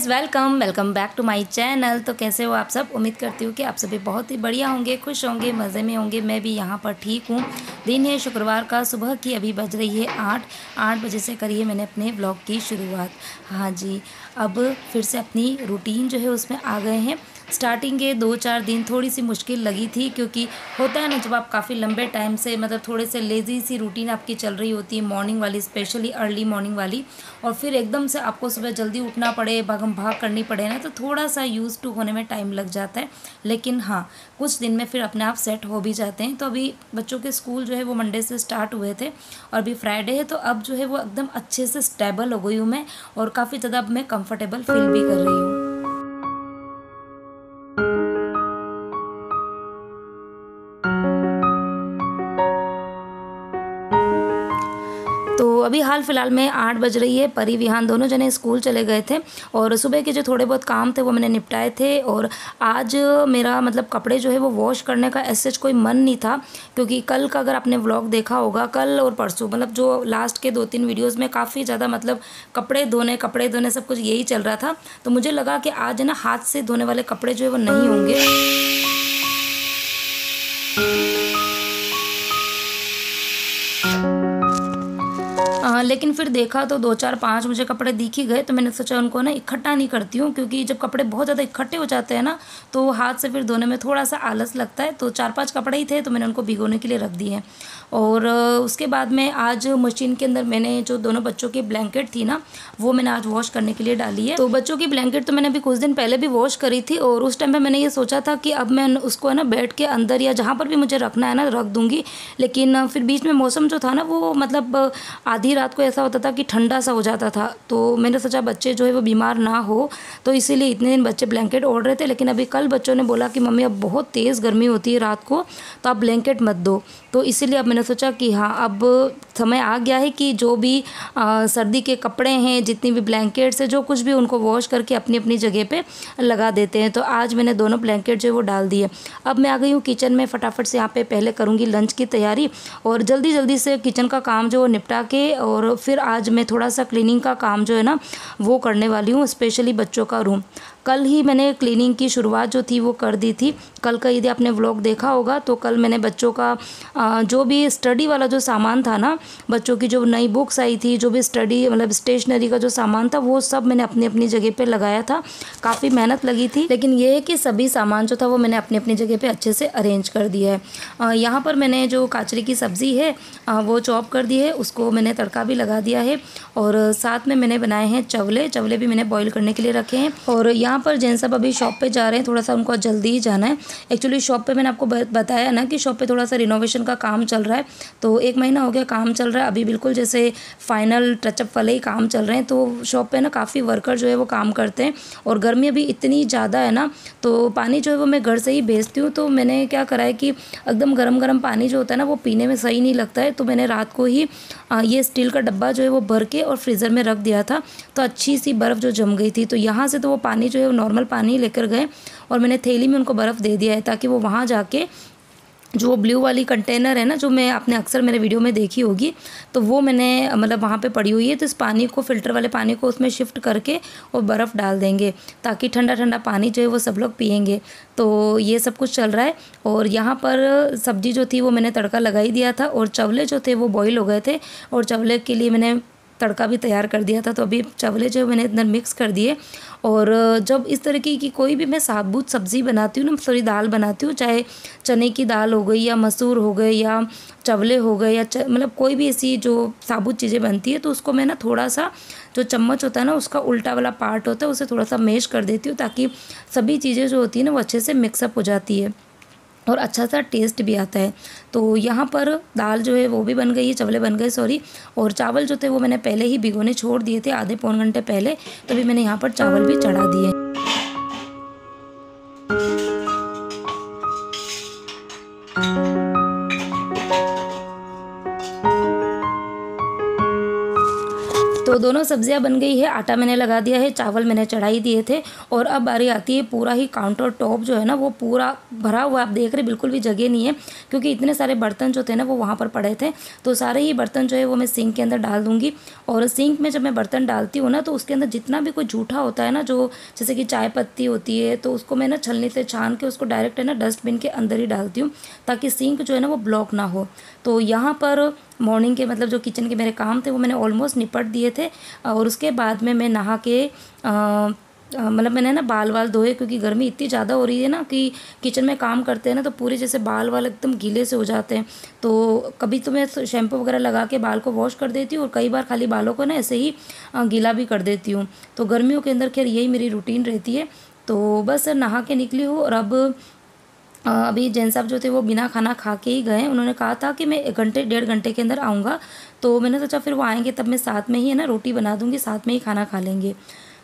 Guys, welcome welcome back to my channel. तो कैसे हो आप सब? उम्मीद करती हूँ कि आप सभी बहुत ही बढ़िया होंगे, खुश होंगे, मज़े में होंगे। मैं भी यहाँ पर ठीक हूँ। दिन है शुक्रवार का, सुबह की अभी बज रही है 8 बजे से करी है मैंने अपने व्लॉग की शुरुआत। हाँ जी, अब फिर से अपनी रूटीन जो है उसमें आ गए हैं। स्टार्टिंग के 2-4 दिन थोड़ी सी मुश्किल लगी थी, क्योंकि होता है ना जब आप काफ़ी लंबे टाइम से मतलब थोड़े से लेज़ी सी रूटीन आपकी चल रही होती है, मॉर्निंग वाली, स्पेशली अर्ली मॉर्निंग वाली, और फिर एकदम से आपको सुबह जल्दी उठना पड़े, भागम भाग करनी पड़े ना, तो थोड़ा सा यूज़ टू होने में टाइम लग जाता है। लेकिन हाँ, कुछ दिन में फिर अपने आप सेट हो भी जाते हैं। तो अभी बच्चों के स्कूल जो है वो मंडे से स्टार्ट हुए थे और अभी फ्राइडे है, तो अब जो है वो एकदम अच्छे से स्टेबल हो गई हूँ मैं, और काफ़ी ज़्यादा अब मैं कंफर्टेबल फील भी कर रही हूँ। तो अभी हाल फिलहाल में 8 बज रही है। परी विहान दोनों जने स्कूल चले गए थे और सुबह के जो थोड़े बहुत काम थे वो मैंने निपटाए थे। और आज मेरा मतलब कपड़े जो है वो वॉश करने का ऐसे कोई मन नहीं था, क्योंकि कल का अगर आपने व्लॉग देखा होगा, कल और परसों मतलब जो लास्ट के 2-3 वीडियोज़ में काफ़ी ज़्यादा मतलब कपड़े धोने सब कुछ यही चल रहा था। तो मुझे लगा कि आज ना हाथ से धोने वाले कपड़े जो है वो नहीं होंगे। लेकिन फिर देखा तो 2-4-5 मुझे कपड़े दिख ही गए, तो मैंने सोचा उनको ना इकट्ठा नहीं करती हूँ, क्योंकि जब कपड़े बहुत ज़्यादा इकट्ठे हो जाते हैं ना, तो हाथ से फिर धोने में थोड़ा सा आलस लगता है। तो 4-5 कपड़े ही थे, तो मैंने उनको भिगोने के लिए रख दिए। और उसके बाद में आज मशीन के अंदर मैंने जो दोनों बच्चों की ब्लैंकेट थी ना, वो मैंने आज वॉश करने के लिए डाली है। तो बच्चों की ब्लैंकेट तो मैंने अभी कुछ दिन पहले भी वॉश करी थी, और उस टाइम पे मैंने ये सोचा था कि अब मैं उसको है ना बेड के अंदर या जहाँ पर भी मुझे रखना है ना रख दूँगी। लेकिन फिर बीच में मौसम जो था ना, वो मतलब आधी रात को ऐसा होता था कि ठंडा सा हो जाता था, तो मैंने सोचा बच्चे जो है वो बीमार ना हो, तो इसीलिए इतने दिन बच्चे ब्लैंकेट ओढ़ रहे थे। लेकिन अभी कल बच्चों ने बोला कि मम्मी अब बहुत तेज़ गर्मी होती है रात को, तो आप ब्लैंकेट मत दो। तो इसीलिए अब मैंने सोचा कि हाँ, अब समय आ गया है कि जो भी सर्दी के कपड़े हैं, जितनी भी ब्लैंकेट्स है, जो कुछ भी, उनको वॉश करके अपनी अपनी जगह पे लगा देते हैं। तो आज मैंने दोनों ब्लैंकेट जो है वो डाल दिए। अब मैं आ गई हूँ किचन में, फटाफट से यहाँ पे पहले करूँगी लंच की तैयारी, और जल्दी जल्दी से किचन का काम जो निपटा के, और फिर आज मैं थोड़ा सा क्लीनिंग का काम जो है ना वो करने वाली हूँ, स्पेशली बच्चों का रूम। कल ही मैंने क्लीनिंग की शुरुआत जो थी वो कर दी थी। कल का यदि आपने व्लॉग देखा होगा, तो कल मैंने बच्चों का जो भी स्टडी वाला जो सामान था ना, बच्चों की जो नई बुक्स आई थी, जो भी स्टडी मतलब स्टेशनरी का जो सामान था, वो सब मैंने अपनी अपनी जगह पे लगाया था। काफ़ी मेहनत लगी थी, लेकिन ये है कि सभी सामान जो था वो मैंने अपनी अपनी जगह पे अच्छे से अरेंज कर दिया है। यहाँ पर मैंने जो काचरी की सब्ज़ी है वो चॉप कर दी है, उसको मैंने तड़का भी लगा दिया है, और साथ में मैंने बनाए हैं चवले भी मैंने बॉईल करने के लिए रखे हैं। और यहाँ पर जेंट्स सब अभी शॉप पे जा रहे हैं, थोड़ा सा उनको जल्दी ही जाना है। एक्चुअली शॉप पे मैंने आपको बताया ना कि शॉप पे थोड़ा सा रिनोवेशन का काम चल रहा है, तो 1 महीना हो गया काम चल रहा है, अभी बिल्कुल जैसे फाइनल टचअप वाले ही काम चल रहे हैं। तो शॉप पे ना काफ़ी वर्कर जो है वो काम करते हैं, और गर्मी अभी इतनी ज़्यादा है ना, तो पानी जो है वो मैं घर से ही भेजती हूँ। तो मैंने क्या करा है कि एकदम गर्म गर्म पानी जो होता है ना, वो पीने में सही नहीं लगता है, तो मैंने रात को ही ये स्टील का डब्बा जो है वो भर के और फ्रीज़र में रख दिया था। तो अच्छी सी बर्फ़ जो जम गई थी, तो यहाँ से तो वो पानी जो है वो नॉर्मल पानी लेकर गए, और मैंने थैली में उनको बर्फ़ दे दिया है, ताकि वो वहाँ जाके जो ब्लू वाली कंटेनर है ना, जो मैं आपने अक्सर मेरे वीडियो में देखी होगी, तो वो मैंने मतलब वहाँ पे पड़ी हुई है। तो इस पानी को, फ़िल्टर वाले पानी को उसमें शिफ्ट करके और बर्फ़ डाल देंगे, ताकि ठंडा ठंडा पानी जो है वो सब लोग पिएंगे। तो ये सब कुछ चल रहा है। और यहाँ पर सब्ज़ी जो थी वो मैंने तड़का लगा ही दिया था, और चवले जो थे वो बॉईल हो गए थे, और चवले के लिए मैंने तड़का भी तैयार कर दिया था। तो अभी चवले जो मैंने अंदर मिक्स कर दिए। और जब इस तरीके की कोई भी मैं साबुत सब्ज़ी बनाती हूँ ना, सॉरी दाल बनाती हूँ, चाहे चने की दाल हो गई, या मसूर हो गए, या चवले हो गए, या मतलब कोई भी ऐसी जो साबुत चीज़ें बनती है, तो उसको मैं ना थोड़ा सा, जो चम्मच होता है ना, उसका उल्टा वाला पार्ट होता है, उसे थोड़ा सा मैश कर देती हूँ, ताकि सभी चीज़ें जो होती है ना वो अच्छे से मिक्सअप हो जाती है, और अच्छा सा टेस्ट भी आता है। तो यहाँ पर दाल जो है वो भी बन गई है, चवले बन गए सॉरी, और चावल जो थे वो मैंने पहले ही भिगोने छोड़ दिए थे, आधे पौन घंटे पहले, तभी मैंने यहाँ पर चावल भी चढ़ा दिए। तो तो दोनों सब्जियां बन गई है, आटा मैंने लगा दिया है, चावल मैंने चढ़ाई दिए थे। और अब बारी आती है, पूरा ही काउंटर टॉप जो है ना वो पूरा भरा हुआ, आप देख रहे बिल्कुल भी जगह नहीं है, क्योंकि इतने सारे बर्तन जो थे ना वो वहाँ पर पड़े थे। तो सारे ही बर्तन जो है वो मैं सिंक के अंदर डाल दूँगी। और सिंक में जब मैं बर्तन डालती हूँ ना तो उसके अंदर जितना भी कोई जूठा होता है ना, जो जैसे कि चाय पत्ती होती है, तो उसको मैं ना छलनी से छान के उसको डायरेक्ट है ना डस्टबिन के अंदर ही डालती हूँ, ताकि सिंक जो है ना वो ब्लॉक ना हो। तो यहाँ पर मॉर्निंग के मतलब जो किचन के मेरे काम थे वो मैंने ऑलमोस्ट निपट दिए थे। और उसके बाद में मैं नहा के मतलब मैंने ना बाल वाल धोए, क्योंकि गर्मी इतनी ज़्यादा हो रही है ना कि किचन में काम करते हैं ना तो पूरे जैसे बाल वाल एकदम गीले से हो जाते हैं। तो कभी तो मैं शैम्पू वगैरह लगा के बाल को वॉश कर देती हूँ, और कई बार खाली बालों को ना ऐसे ही गीला भी कर देती हूँ। तो गर्मियों के अंदर खैर यही मेरी रूटीन रहती है। तो बस नहा के निकली हूँ, और अब अभी जैन साहब जो थे वो बिना खाना खा के ही गए। उन्होंने कहा था कि मैं 1-1.5 घंटे के अंदर आऊँगा, तो मैंने सोचा फिर वो आएंगे तब मैं साथ में ही है ना रोटी बना दूँगी, साथ में ही खाना खा लेंगे।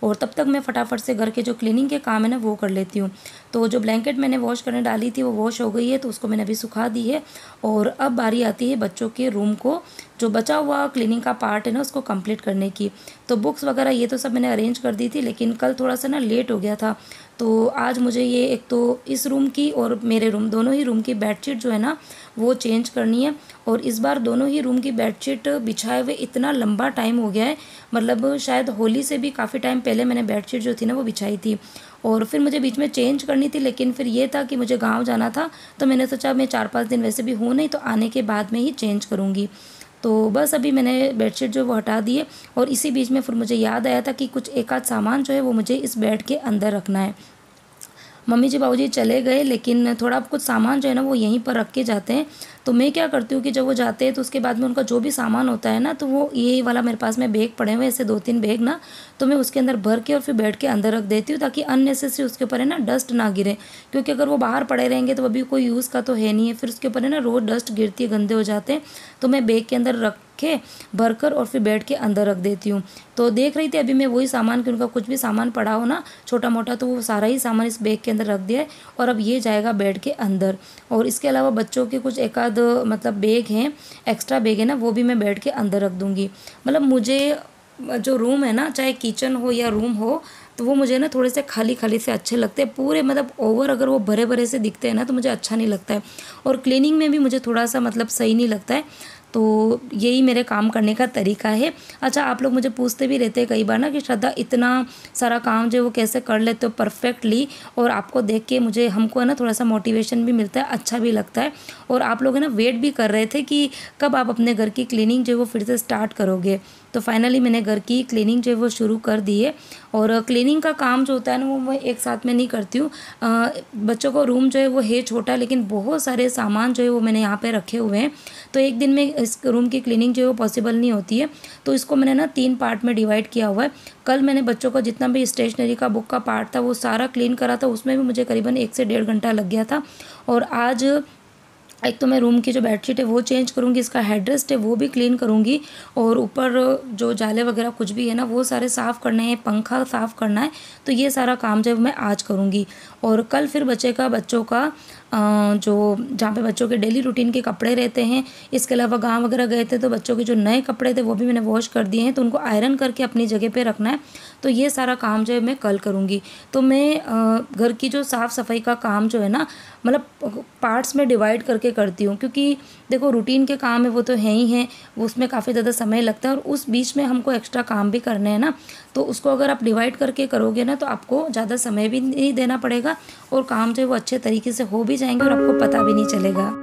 और तब तक मैं फटाफट से घर के जो क्लीनिंग के काम है ना वो कर लेती हूँ। तो जो ब्लैंकेट मैंने वॉश करने डाली थी वो वॉश हो गई है, तो उसको मैंने अभी सुखा दी है। और अब बारी आती है बच्चों के रूम को, जो बचा हुआ क्लीनिंग का पार्ट है ना उसको कंप्लीट करने की। तो बुक्स वगैरह ये तो सब मैंने अरेंज कर दी थी, लेकिन कल थोड़ा सा ना लेट हो गया था। तो आज मुझे ये एक तो इस रूम की और मेरे रूम दोनों ही रूम की बेडशीट जो है ना वो चेंज करनी है। और इस बार दोनों ही रूम की बेडशीट बिछाए हुए इतना लंबा टाइम हो गया है, मतलब शायद होली से भी काफ़ी टाइम पहले मैंने बेडशीट जो थी ना वो बिछाई थी। और फिर मुझे बीच में चेंज करनी थी, लेकिन फिर ये था कि मुझे गांव जाना था, तो मैंने सोचा मैं 4-5 दिन वैसे भी हूँ नहीं, तो आने के बाद में ही चेंज करूँगी। तो बस अभी मैंने बेडशीट जो वो हटा दिए। और इसी बीच में फिर मुझे याद आया था कि कुछ एक आध सामान जो है वो मुझे इस बेड के अंदर रखना है। मम्मी जी बाबूजी चले गए, लेकिन थोड़ा कुछ सामान जो है ना वो यहीं पर रख के जाते हैं। तो मैं क्या करती हूँ कि जब वो जाते हैं तो उसके बाद में उनका जो भी सामान होता है ना, तो वो ये वाला मेरे पास में बैग पड़े हुए ऐसे 2-3 बैग ना, तो मैं उसके अंदर भर के और फिर बेड के अंदर रख देती हूँ, ताकि अननेसेसरी उसके ऊपर है ना डस्ट ना गिरे। क्योंकि अगर वो बाहर पड़े रहेंगे तो अभी कोई यूज़ का तो है नहीं है, फिर उसके ऊपर है ना रोज़ डस्ट गिरती है, गंदे हो जाते हैं। तो मैं बैग के अंदर रख के भरकर और फिर बेड के अंदर रख देती हूँ। तो देख रही थी अभी मैं वही सामान कि उनका कुछ भी सामान पड़ा हो ना छोटा मोटा, तो वो सारा ही सामान इस बैग के अंदर रख दिया है, और अब ये जाएगा बेड के अंदर। और इसके अलावा बच्चों के कुछ एक आध मतलब बैग हैं, एक्स्ट्रा बैग है ना, वो भी मैं बेड के अंदर रख दूँगी। मतलब मुझे जो रूम है ना, चाहे किचन हो या रूम हो, तो वो मुझे ना थोड़े से खाली खाली से अच्छे लगते हैं। पूरे मतलब ओवर अगर वो भरे भरे से दिखते हैं ना तो मुझे अच्छा नहीं लगता है। और क्लीनिंग में भी मुझे थोड़ा सा मतलब सही नहीं लगता है। तो यही मेरे काम करने का तरीका है। अच्छा, आप लोग मुझे पूछते भी रहते हैं कई बार ना कि श्रद्धा इतना सारा काम जो है वो कैसे कर लेते हो परफेक्टली, और आपको देख के मुझे हमको है ना थोड़ा सा मोटिवेशन भी मिलता है, अच्छा भी लगता है। और आप लोग है ना वेट भी कर रहे थे कि कब आप अपने घर की क्लीनिंग जो है वो फिर से स्टार्ट करोगे। तो फाइनली मैंने घर की क्लीनिंग जो है वो शुरू कर दी है। और क्लीनिंग का काम जो होता है ना वो मैं एक साथ में नहीं करती हूँ। बच्चों का रूम जो है वो है छोटा, लेकिन बहुत सारे सामान जो है वो मैंने यहाँ पे रखे हुए हैं, तो एक दिन में इस रूम की क्लीनिंग जो है वो पॉसिबल नहीं होती है। तो इसको मैंने ना 3 पार्ट में डिवाइड किया हुआ है। कल मैंने बच्चों का जितना भी स्टेशनरी का बुक का पार्ट था वो सारा क्लीन करा था, उसमें भी मुझे करीबन 1 से 1.5 घंटा लग गया था। और आज एक तो मैं रूम की जो बेडशीट है वो चेंज करूँगी, इसका हेडरेस्ट है वो भी क्लीन करूँगी, और ऊपर जो जाले वगैरह कुछ भी है ना वो सारे साफ़ करने हैं, पंखा साफ़ करना है। तो ये सारा काम जो है मैं आज करूँगी। और कल फिर बच्चों का जो जहाँ पे बच्चों के डेली रूटीन के कपड़े रहते हैं, इसके अलावा गाँव वगैरह गए थे तो बच्चों के जो नए कपड़े थे वो भी मैंने वॉश कर दिए हैं, तो उनको आयरन करके अपनी जगह पे रखना है। तो ये सारा काम जो है मैं कल करूँगी। तो मैं घर की जो साफ़ सफाई का काम जो है ना मतलब पार्ट्स में डिवाइड करके करती हूँ, क्योंकि देखो रूटीन के काम है वो तो है ही हैं, वो उसमें काफ़ी ज़्यादा समय लगता है, और उस बीच में हमको एक्स्ट्रा काम भी करने हैं ना। तो उसको अगर आप डिवाइड करके करोगे ना तो आपको ज़्यादा समय भी नहीं देना पड़ेगा, और काम जो है वो अच्छे तरीके से हो भी जाएंगे और आपको पता भी नहीं चलेगा।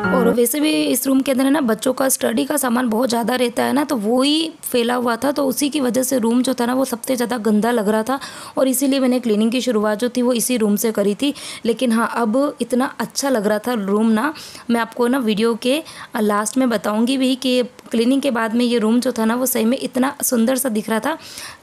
और वैसे भी इस रूम के अंदर है ना बच्चों का स्टडी का सामान बहुत ज़्यादा रहता है ना, तो वो ही फैला हुआ था, तो उसी की वजह से रूम जो था ना वो सबसे ज़्यादा गंदा लग रहा था, और इसीलिए मैंने क्लीनिंग की शुरुआत जो थी वो इसी रूम से करी थी। लेकिन हाँ, अब इतना अच्छा लग रहा था रूम ना, मैं आपको ना वीडियो के लास्ट में बताऊँगी भी कि क्लीनिंग के बाद में ये रूम जो था ना वो सही में इतना सुंदर सा दिख रहा था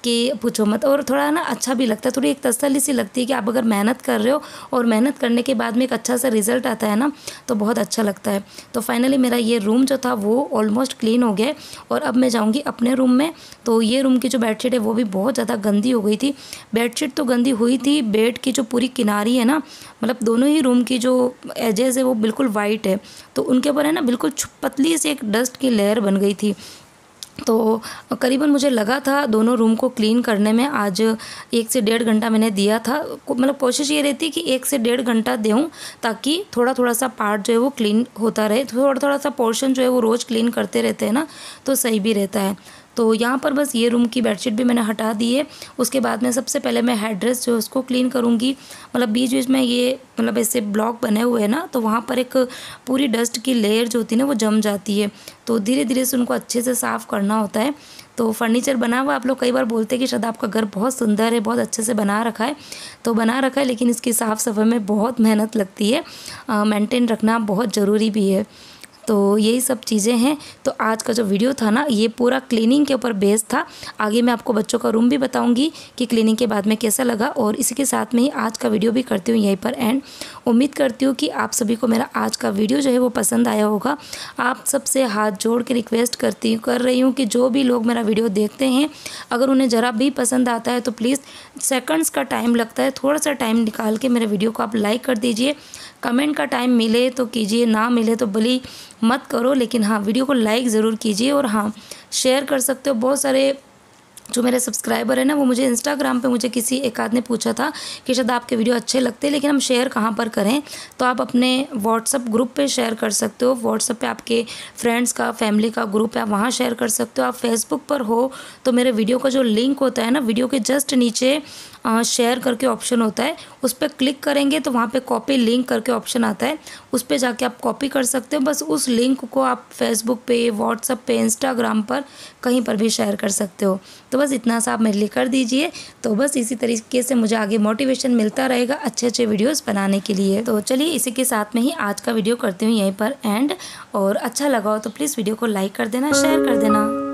कि पूछो मत। और थोड़ा ना अच्छा भी लगता है, थोड़ी एक तसल्ली सी लगती है कि आप अगर मेहनत कर रहे हो और मेहनत करने के बाद में एक अच्छा सा रिजल्ट आता है ना तो बहुत अच्छा लगता है। तो फाइनली मेरा ये रूम जो था वो ऑलमोस्ट क्लीन हो गया और अब मैं जाऊँगी अपने रूम में। तो ये रूम की जो बेडशीट है वो भी बहुत ज़्यादा गंदी हो गई थी। बेडशीट तो गंदी हुई थी, बेड की जो पूरी किनारी है ना, मतलब दोनों ही रूम की जो एजेस है वो बिल्कुल वाइट है, तो उनके ऊपर है ना बिल्कुल पतली सी एक डस्ट की लेयर बन गई थी। तो करीबन मुझे लगा था दोनों रूम को क्लीन करने में आज 1 से 1.5 घंटा मैंने दिया था। मतलब कोशिश ये रहती कि 1 से 1.5 घंटा दूँ ताकि थोड़ा थोड़ा सा पार्ट जो है वो क्लीन होता रहे, थोड़ा थोड़ा सा पोर्शन जो है वो रोज़ क्लीन करते रहते हैं ना तो सही भी रहता है। तो यहाँ पर बस ये रूम की बेडशीट भी मैंने हटा दी है। उसके बाद में सबसे पहले मैं हेड ड्रेस जो है उसको क्लीन करूँगी। मतलब बीच बीच में ये मतलब ऐसे ब्लॉक बने हुए हैं ना तो वहाँ पर एक पूरी डस्ट की लेयर जो होती है ना वो जम जाती है, तो धीरे धीरे से उनको अच्छे से साफ़ करना होता है। तो फर्नीचर बना हुआ, आप लोग कई बार बोलते हैं कि शायद आपका घर बहुत सुंदर है, बहुत अच्छे से बना रखा है, तो बना रखा है, लेकिन इसकी साफ़ सफाई में बहुत मेहनत लगती है, मेंटेन रखना बहुत ज़रूरी भी है। तो यही सब चीज़ें हैं। तो आज का जो वीडियो था ना ये पूरा क्लीनिंग के ऊपर बेस था। आगे मैं आपको बच्चों का रूम भी बताऊंगी कि क्लीनिंग के बाद में कैसा लगा, और इसी के साथ में ही आज का वीडियो भी करती हूँ यहीं पर एंड। उम्मीद करती हूँ कि आप सभी को मेरा आज का वीडियो जो है वो पसंद आया होगा। आप सबसे हाथ जोड़ के रिक्वेस्ट कर रही हूँ कि जो भी लोग मेरा वीडियो देखते हैं अगर उन्हें ज़रा भी पसंद आता है तो प्लीज़, सेकंड्स का टाइम लगता है, थोड़ा सा टाइम निकाल के मेरे वीडियो को आप लाइक कर दीजिए। कमेंट का टाइम मिले तो कीजिए, ना मिले तो भली मत करो, लेकिन हाँ वीडियो को लाइक ज़रूर कीजिए। और हाँ शेयर कर सकते हो। बहुत सारे जो मेरे सब्सक्राइबर है ना वो मुझे इंस्टाग्राम पे मुझे किसी एक आध ने पूछा था कि शायद आपके वीडियो अच्छे लगते हैं लेकिन हम शेयर कहाँ पर करें, तो आप अपने व्हाट्सअप ग्रुप पे शेयर कर सकते हो। व्हाट्सअप पे आपके फ्रेंड्स का, फैमिली का ग्रुप है, आप वहाँ शेयर कर सकते हो। आप फेसबुक पर हो तो मेरे वीडियो का जो लिंक होता है ना, वीडियो के जस्ट नीचे शेयर करके ऑप्शन होता है, उस पर क्लिक करेंगे तो वहाँ पे कॉपी लिंक करके ऑप्शन आता है, उस पर जाके आप कॉपी कर सकते हो। बस उस लिंक को आप फेसबुक पे, व्हाट्सएप पे, इंस्टाग्राम पर कहीं पर भी शेयर कर सकते हो। तो बस इतना सा आप मेरे लिए कर दीजिए, तो बस इसी तरीके से मुझे आगे मोटिवेशन मिलता रहेगा अच्छे अच्छे वीडियोज़ बनाने के लिए। तो चलिए इसी के साथ में ही आज का वीडियो करती हूँ यहीं पर एंड। और अच्छा लगा हो तो प्लीज़ वीडियो को लाइक कर देना, शेयर कर देना।